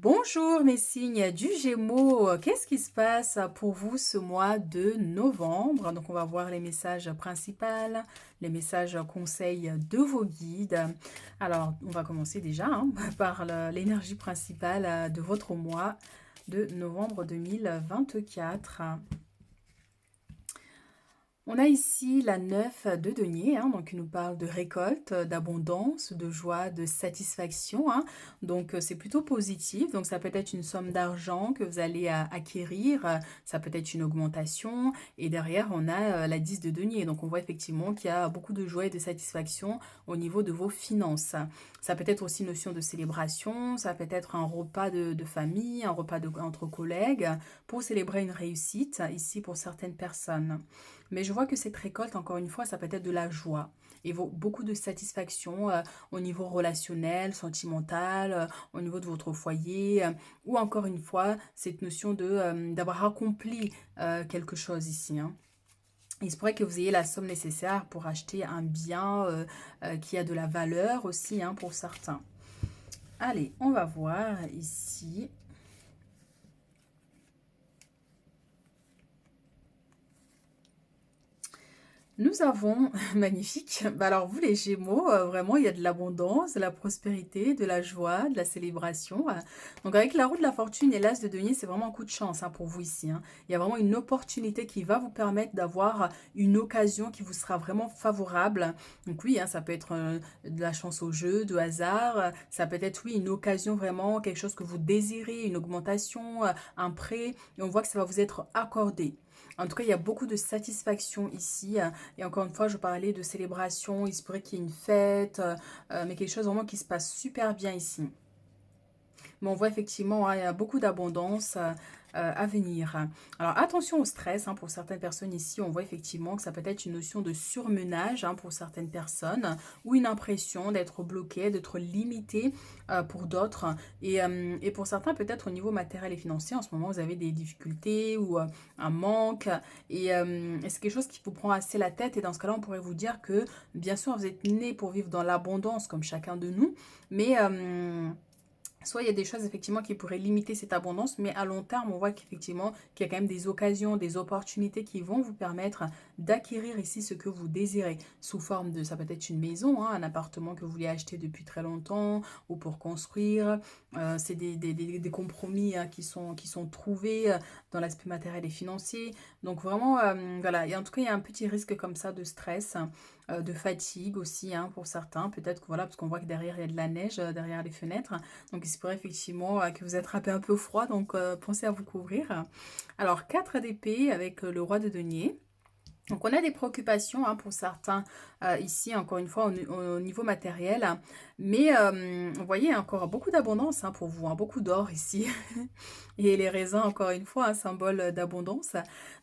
Bonjour mes signes du Gémeaux, qu'est-ce qui se passe pour vous ce mois de novembre? Donc on va voir les messages principaux, les messages conseils de vos guides. Alors on va commencer déjà par l'énergie principale de votre mois de novembre 2024. On a ici la 9 de denier, donc il nous parle de récolte, d'abondance, de joie, de satisfaction. Donc c'est plutôt positif. Donc ça peut être une somme d'argent que vous allez acquérir, ça peut être une augmentation. Et derrière, on a la 10 de denier. Donc on voit effectivement qu'il y a beaucoup de joie et de satisfaction au niveau de vos finances. Ça peut être aussi une notion de célébration, ça peut être un repas de famille, un repas entre collègues pour célébrer une réussite ici pour certaines personnes. Mais je vois que cette récolte, encore une fois, ça peut être de la joie et beaucoup de satisfaction au niveau relationnel, sentimental, au niveau de votre foyer, ou encore une fois, cette notion d'avoir accompli quelque chose ici. Il se pourrait que vous ayez la somme nécessaire pour acheter un bien qui a de la valeur aussi pour certains. Allez, on va voir ici. Nous avons, magnifique, alors vous les Gémeaux, vraiment il y a de l'abondance, de la prospérité, de la joie, de la célébration. Donc avec la roue de la fortune et l'as de denier, c'est vraiment un coup de chance pour vous ici. Il y a vraiment une opportunité qui va vous permettre d'avoir une occasion qui vous sera vraiment favorable. Donc oui, ça peut être de la chance au jeu, de hasard, ça peut être oui une occasion vraiment, quelque chose que vous désirez, une augmentation, un prêt, et on voit que ça va vous être accordé. En tout cas, il y a beaucoup de satisfaction ici. Et encore une fois, je parlais de célébration. Il se pourrait qu'il y ait une fête, mais quelque chose vraiment qui se passe super bien ici. Mais on voit effectivement, il y a beaucoup d'abondance à venir. Alors attention au stress, pour certaines personnes ici, on voit effectivement que ça peut être une notion de surmenage pour certaines personnes, ou une impression d'être bloqué, d'être limité pour d'autres. Et pour certains, peut-être au niveau matériel et financier, en ce moment, vous avez des difficultés ou un manque. Et c'est quelque chose qui vous prend assez la tête. Et dans ce cas-là, on pourrait vous dire que, bien sûr, vous êtes né pour vivre dans l'abondance, comme chacun de nous, mais soit il y a des choses effectivement qui pourraient limiter cette abondance, mais à long terme, on voit qu'effectivement, qu'il y a quand même des occasions, des opportunités qui vont vous permettre d'acquérir ici ce que vous désirez, sous forme de, ça peut être une maison, un appartement que vous voulez acheter depuis très longtemps, ou pour construire. C'est des compromis qui sont trouvés dans l'aspect matériel et financier. Donc vraiment, voilà, et en tout cas, il y a un petit risque comme ça de stress, de fatigue aussi pour certains. Peut-être que voilà, parce qu'on voit que derrière, il y a de la neige derrière les fenêtres. Donc il se pourrait effectivement que vous attrapez un peu froid, donc pensez à vous couvrir. Alors 4 d'épée avec le roi de denier. Donc on a des préoccupations pour certains ici, encore une fois, au niveau matériel. Mais vous voyez, encore beaucoup d'abondance pour vous, beaucoup d'or ici. Et les raisins, encore une fois, un symbole d'abondance.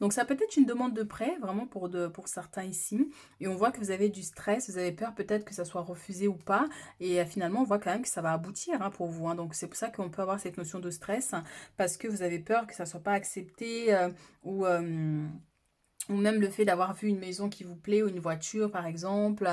Donc ça peut être une demande de prêt, vraiment pour certains ici. Et on voit que vous avez du stress, vous avez peur peut-être que ça soit refusé ou pas. Et finalement, on voit quand même que ça va aboutir pour vous. Donc c'est pour ça qu'on peut avoir cette notion de stress, parce que vous avez peur que ça ne soit pas accepté ou... ou même le fait d'avoir vu une maison qui vous plaît ou une voiture par exemple,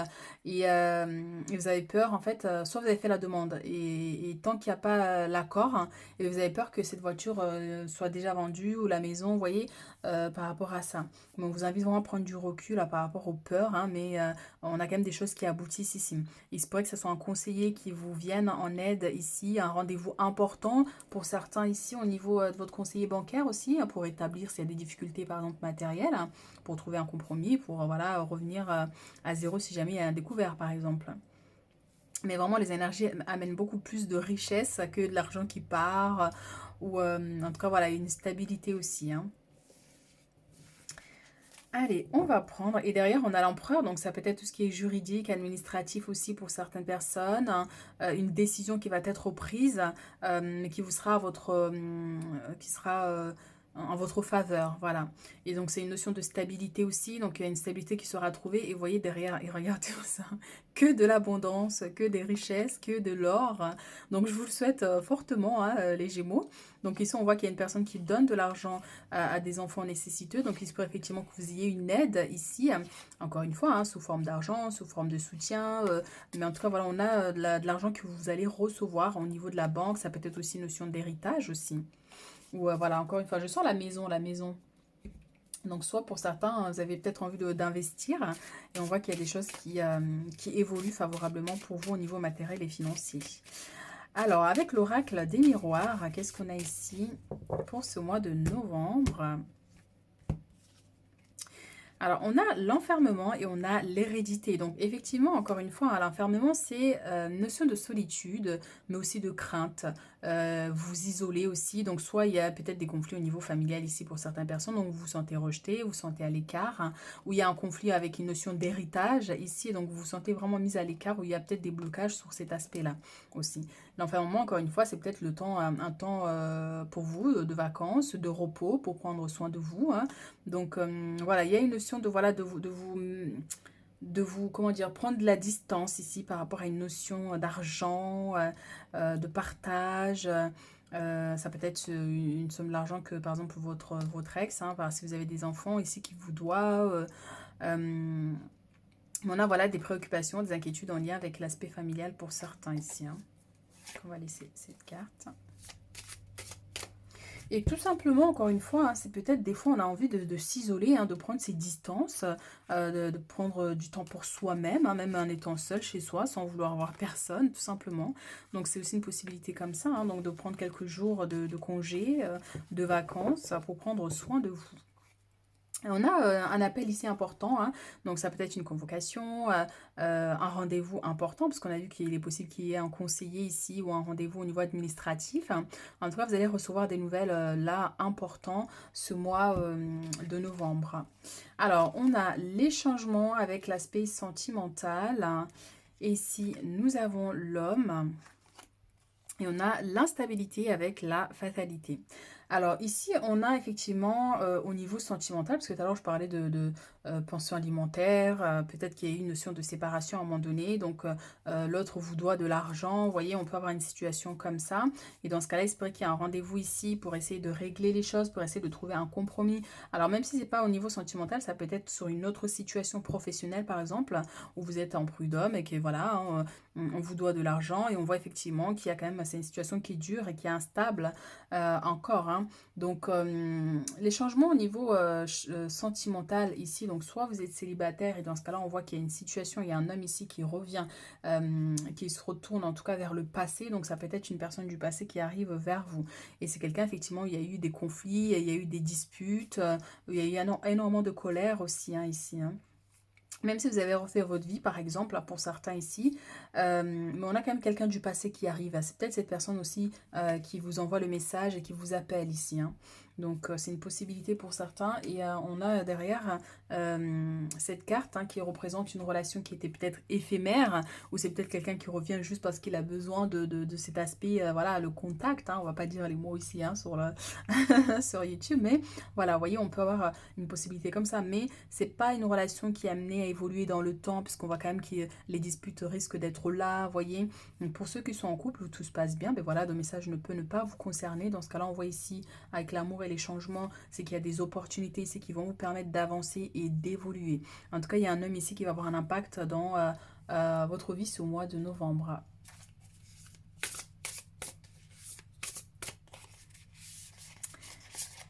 et vous avez peur en fait, soit vous avez fait la demande et tant qu'il n'y a pas l'accord, et vous avez peur que cette voiture soit déjà vendue ou la maison, vous voyez, par rapport à ça. Donc, on vous invite vraiment à prendre du recul par rapport aux peurs, mais on a quand même des choses qui aboutissent ici. Il se pourrait que ce soit un conseiller qui vous vienne en aide ici, un rendez-vous important pour certains ici au niveau de votre conseiller bancaire aussi, pour établir s'il y a des difficultés par exemple matérielles, pour trouver un compromis, pour voilà, revenir à zéro si jamais il y a un découvert par exemple. Mais vraiment, les énergies amènent beaucoup plus de richesse que de l'argent qui part, ou en tout cas, voilà, une stabilité aussi. Allez, on va prendre, et derrière on a l'empereur, donc ça peut être tout ce qui est juridique, administratif aussi pour certaines personnes, une décision qui va être prise, qui vous sera votre, qui sera en votre faveur, voilà. Et donc, c'est une notion de stabilité aussi. Donc, il y a une stabilité qui sera trouvée. Et vous voyez derrière, et regardez ça, que de l'abondance, que des richesses, que de l'or. Donc, je vous le souhaite fortement, hein, les Gémeaux. Donc, ici, on voit qu'il y a une personne qui donne de l'argent à des enfants nécessiteux. Donc, il se peut effectivement que vous ayez une aide ici, encore une fois, hein, sous forme d'argent, sous forme de soutien. Mais en tout cas, voilà, on a de l'argent que vous allez recevoir au niveau de la banque. Ça peut être aussi une notion d'héritage aussi. Ou voilà, encore une fois, je sens la maison, la maison. Donc, soit pour certains, vous avez peut-être envie d'investir et on voit qu'il y a des choses qui évoluent favorablement pour vous au niveau matériel et financier. Alors, avec l'oracle des miroirs, qu'est-ce qu'on a ici pour ce mois de novembre? Alors, on a l'enfermement et on a l'hérédité. Donc, effectivement, encore une fois, hein, l'enfermement, c'est une notion de solitude, mais aussi de crainte. Vous isolez aussi. Donc, soit il y a peut-être des conflits au niveau familial ici pour certaines personnes, donc vous vous sentez rejeté, vous vous sentez à l'écart, hein, ou il y a un conflit avec une notion d'héritage ici, donc vous vous sentez vraiment mis à l'écart, où il y a peut-être des blocages sur cet aspect-là aussi. L'enfermement, encore une fois, c'est peut-être le temps, un temps pour vous de vacances, de repos, pour prendre soin de vous, hein. Donc voilà, il y a une notion de voilà de vous comment dire prendre de la distance ici par rapport à une notion d'argent, de partage. Ça peut être une somme d'argent que par exemple votre ex, hein, si vous avez des enfants ici qui vous doivent. On a voilà des préoccupations, des inquiétudes en lien avec l'aspect familial pour certains ici, hein. On va laisser cette carte. Et tout simplement, encore une fois, hein, c'est peut-être des fois on a envie de s'isoler, hein, de prendre ses distances, de prendre du temps pour soi-même, hein, même en étant seul chez soi, sans vouloir voir personne, tout simplement. Donc c'est aussi une possibilité comme ça, hein, donc de prendre quelques jours de congé, de vacances, pour prendre soin de vous. On a un appel ici important, hein. Donc ça peut être une convocation, un rendez-vous important, parce qu'on a vu qu'il est possible qu'il y ait un conseiller ici ou un rendez-vous au niveau administratif, hein. En tout cas, vous allez recevoir des nouvelles là importantes ce mois de novembre. Alors, on a les changements avec l'aspect sentimental, hein. Et ici, nous avons l'homme. Et on a l'instabilité avec la fatalité. Alors ici, on a effectivement au niveau sentimental, parce que tout à l'heure je parlais de pension alimentaire, peut-être qu'il y a eu une notion de séparation à un moment donné, donc l'autre vous doit de l'argent, vous voyez, on peut avoir une situation comme ça. Et dans ce cas-là, il se pourrait qu'il y ait un rendez-vous ici pour essayer de régler les choses, pour essayer de trouver un compromis. Alors même si ce n'est pas au niveau sentimental, ça peut être sur une autre situation professionnelle par exemple, où vous êtes en prud'homme et que voilà, hein, on vous doit de l'argent et on voit effectivement qu'il y a quand même, c'est une situation qui dure et qui est instable encore, hein. Donc les changements au niveau sentimental ici, donc soit vous êtes célibataire et dans ce cas-là on voit qu'il y a une situation, il y a un homme ici qui revient, qui se retourne en tout cas vers le passé, donc ça peut être une personne du passé qui arrive vers vous. Et c'est quelqu'un effectivement, il y a eu des conflits, il y a eu des disputes, il y a eu énormément de colère aussi, hein, ici, hein. Même si vous avez refait votre vie, par exemple, pour certains ici, mais on a quand même quelqu'un du passé qui arrive. C'est peut-être cette personne aussi qui vous envoie le message et qui vous appelle ici, hein. Donc, c'est une possibilité pour certains. Et on a derrière cette carte, hein, qui représente une relation qui était peut-être éphémère, ou c'est peut-être quelqu'un qui revient juste parce qu'il a besoin de cet aspect, voilà, le contact, hein. On va pas dire les mots ici, hein, sur YouTube, mais voilà, vous voyez, on peut avoir une possibilité comme ça. Mais c'est pas une relation qui est amenée à évoluer dans le temps, puisqu'on voit quand même que les disputes risquent d'être là, vous voyez. Donc pour ceux qui sont en couple où tout se passe bien, ben voilà, le message ne peut ne pas vous concerner. Dans ce cas-là, on voit ici, avec l'amour et les changements, c'est qu'il y a des opportunités ici qui vont vous permettre d'avancer et d'évoluer. En tout cas, il y a un homme ici qui va avoir un impact dans votre vie ce mois de novembre.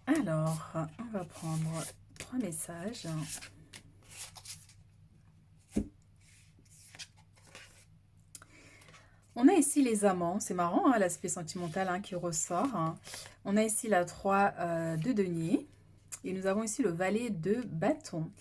Alors, on va prendre 3 messages. On a ici les amants, c'est marrant, hein, l'aspect sentimental, hein, qui ressort, hein. On a ici la 3 de denier et nous avons ici le valet de bâton.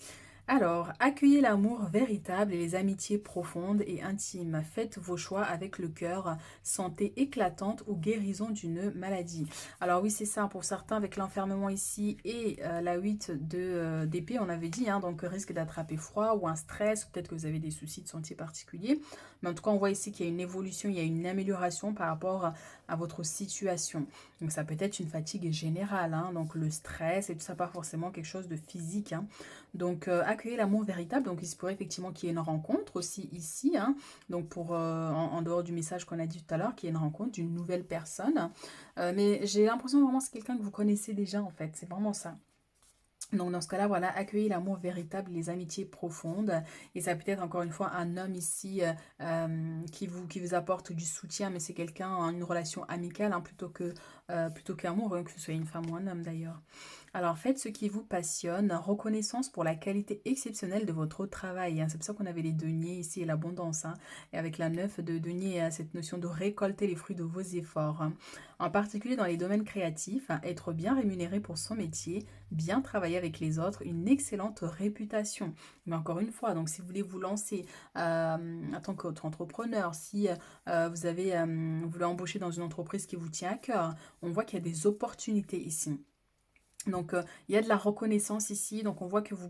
Alors, accueillez l'amour véritable et les amitiés profondes et intimes. Faites vos choix avec le cœur, santé éclatante ou guérison d'une maladie. Alors oui, c'est ça, pour certains, avec l'enfermement ici et la 8 d'épée, on avait dit, hein, donc risque d'attraper froid ou un stress, ou peut-être que vous avez des soucis de santé particuliers. Mais en tout cas, on voit ici qu'il y a une évolution, il y a une amélioration par rapport à votre situation. Donc ça peut être une fatigue générale, hein, donc le stress et tout ça, pas forcément quelque chose de physique, hein. Donc, accueillir l'amour véritable. Donc, il se pourrait effectivement qu'il y ait une rencontre aussi ici, hein. Donc, en dehors du message qu'on a dit tout à l'heure, qu'il y ait une rencontre d'une nouvelle personne. Mais j'ai l'impression vraiment que c'est quelqu'un que vous connaissez déjà, en fait. C'est vraiment ça. Donc dans ce cas-là, voilà, accueillir l'amour véritable, les amitiés profondes. Et ça peut être encore une fois un homme ici qui vous apporte du soutien, mais c'est quelqu'un, une relation amicale hein, plutôt qu'amour, hein, que ce soit une femme ou un homme d'ailleurs. Alors faites ce qui vous passionne, reconnaissance pour la qualité exceptionnelle de votre travail, hein. C'est pour ça qu'on avait les deniers ici et l'abondance, hein. Et avec la 9 de denier, cette notion de récolter les fruits de vos efforts, hein. En particulier dans les domaines créatifs, hein, être bien rémunéré pour son métier, bien travailler avec les autres, une excellente réputation. Mais encore une fois, donc si vous voulez vous lancer en tant qu'entrepreneur, si vous voulez embaucher dans une entreprise qui vous tient à cœur, on voit qu'il y a des opportunités ici. Donc, il y a de la reconnaissance ici. Donc, on voit que vous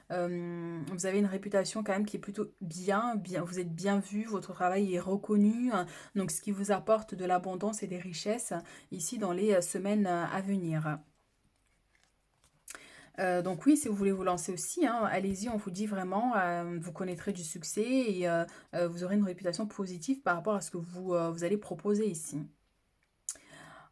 avez une réputation quand même qui est plutôt bien. Vous êtes bien vu, votre travail est reconnu, hein. Donc, ce qui vous apporte de l'abondance et des richesses ici dans les semaines à venir. Donc oui, si vous voulez vous lancer aussi, hein, allez-y, on vous dit vraiment, vous connaîtrez du succès et vous aurez une réputation positive par rapport à ce que vous allez proposer ici.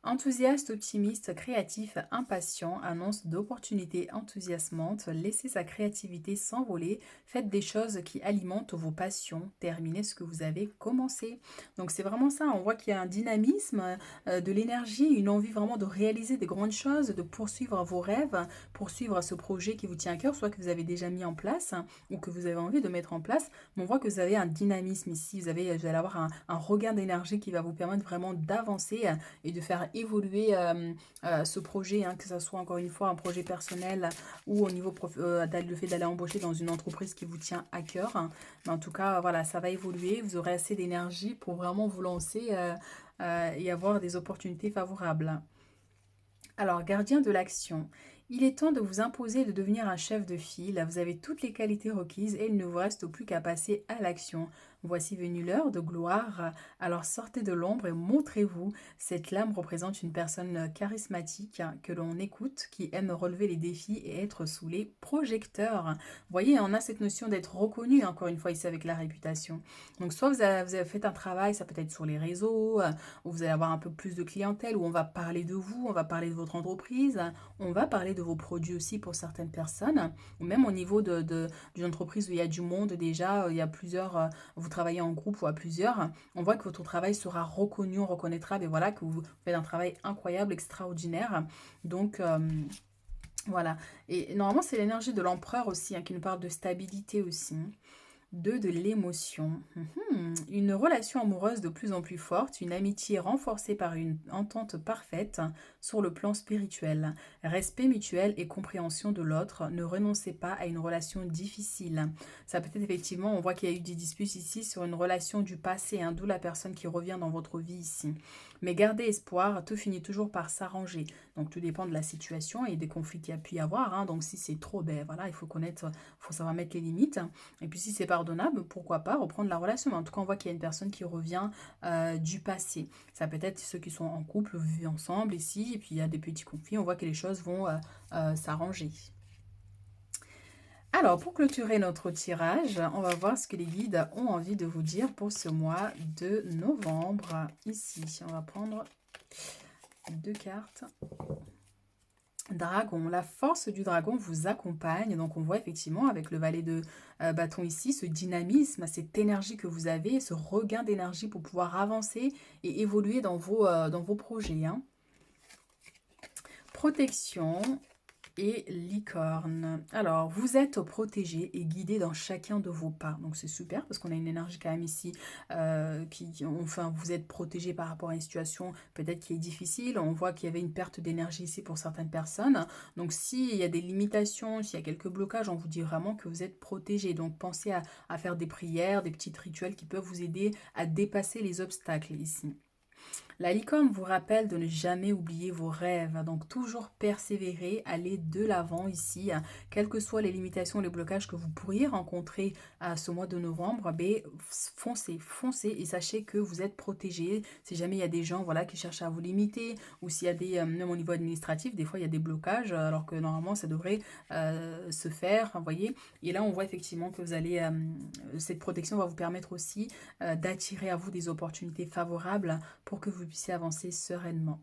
Enthousiaste, optimiste, créatif, impatient, annonce d'opportunités enthousiasmantes, laissez sa créativité s'envoler, faites des choses qui alimentent vos passions, terminez ce que vous avez commencé. Donc c'est vraiment ça, on voit qu'il y a un dynamisme, de l'énergie, une envie vraiment de réaliser des grandes choses, de poursuivre vos rêves, poursuivre ce projet qui vous tient à cœur, soit que vous avez déjà mis en place hein, ou que vous avez envie de mettre en place. Mais on voit que vous avez un dynamisme ici, vous allez avoir un regain d'énergie qui va vous permettre vraiment d'avancer et de faire évoluer ce projet, hein, que ce soit encore une fois un projet personnel ou au niveau le fait d'aller embaucher dans une entreprise qui vous tient à cœur, hein. Mais en tout cas, voilà, ça va évoluer, vous aurez assez d'énergie pour vraiment vous lancer et avoir des opportunités favorables. Alors, gardien de l'action, il est temps de vous imposer et de devenir un chef de file. Vous avez toutes les qualités requises et il ne vous reste plus qu'à passer à l'action. Voici venue l'heure de gloire. Alors sortez de l'ombre et montrez-vous. Cette lame représente une personne charismatique que l'on écoute, qui aime relever les défis et être sous les projecteurs. Vous voyez, on a cette notion d'être reconnu, encore une fois, ici avec la réputation. Donc soit vous avez fait un travail, ça peut être sur les réseaux, où vous allez avoir un peu plus de clientèle, où on va parler de vous, on va parler de votre entreprise, on va parler de vos produits aussi pour certaines personnes, ou même au niveau d'une entreprise où il y a du monde déjà, il y a plusieurs, vous travaillez en groupe ou à plusieurs, on voit que votre travail sera reconnu, on reconnaîtra, mais voilà, que vous faites un travail incroyable, extraordinaire. Donc, voilà. Et normalement, c'est l'énergie de l'empereur aussi, hein, qui nous parle de stabilité aussi. 2 de l'émotion. Une relation amoureuse de plus en plus forte, une amitié renforcée par une entente parfaite sur le plan spirituel. Respect mutuel et compréhension de l'autre. Ne renoncez pas à une relation difficile. Ça peut être effectivement, on voit qu'il y a eu des disputes ici sur une relation du passé, hein, d'où la personne qui revient dans votre vie ici. Mais gardez espoir, tout finit toujours par s'arranger. Donc tout dépend de la situation et des conflits qu'il y a pu y avoir, hein. Donc si c'est trop, ben voilà, il faut connaître, il faut savoir mettre les limites. Et puis si c'est pardonnable, pourquoi pas reprendre la relation. Mais en tout cas, on voit qu'il y a une personne qui revient du passé. Ça peut être ceux qui sont en couple, vivent ensemble ici, et puis il y a des petits conflits. On voit que les choses vont s'arranger. Alors, pour clôturer notre tirage, on va voir ce que les guides ont envie de vous dire pour ce mois de novembre. Ici, on va prendre 2 cartes. Dragon, la force du dragon vous accompagne. Donc on voit effectivement avec le valet de bâton ici, ce dynamisme, cette énergie que vous avez, ce regain d'énergie pour pouvoir avancer et évoluer dans vos projets, hein. Protection, et licorne. Alors, vous êtes protégé et guidé dans chacun de vos pas. Donc, c'est super parce qu'on a une énergie quand même ici enfin, vous êtes protégé par rapport à une situation peut-être qui est difficile. On voit qu'il y avait une perte d'énergie ici pour certaines personnes. Donc, s'il y a des limitations, s'il y a quelques blocages, on vous dit vraiment que vous êtes protégé. Donc, pensez à faire des prières, des petits rituels qui peuvent vous aider à dépasser les obstacles ici. La licorne vous rappelle de ne jamais oublier vos rêves, donc toujours persévérer, aller de l'avant ici, quelles que soient les limitations, les blocages que vous pourriez rencontrer à ce mois de novembre, ben, foncez, foncez et sachez que vous êtes protégé. Si jamais il y a des gens voilà, qui cherchent à vous limiter ou s'il y a des, même au niveau administratif, des fois il y a des blocages alors que normalement ça devrait se faire, vous voyez. Et là on voit effectivement que vous allez, cette protection va vous permettre aussi d'attirer à vous des opportunités favorables pour que vous puissiez avancer sereinement.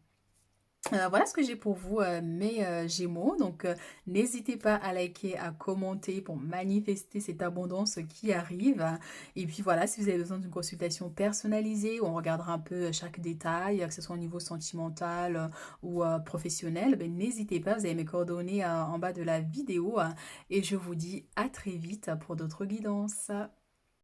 Voilà ce que j'ai pour vous, mes Gémeaux. Donc, n'hésitez pas à liker, à commenter pour manifester cette abondance qui arrive. Et puis voilà, si vous avez besoin d'une consultation personnalisée où on regardera un peu chaque détail, que ce soit au niveau sentimental ou professionnel, ben, n'hésitez pas, vous avez mes coordonnées en bas de la vidéo. Et je vous dis à très vite pour d'autres guidances.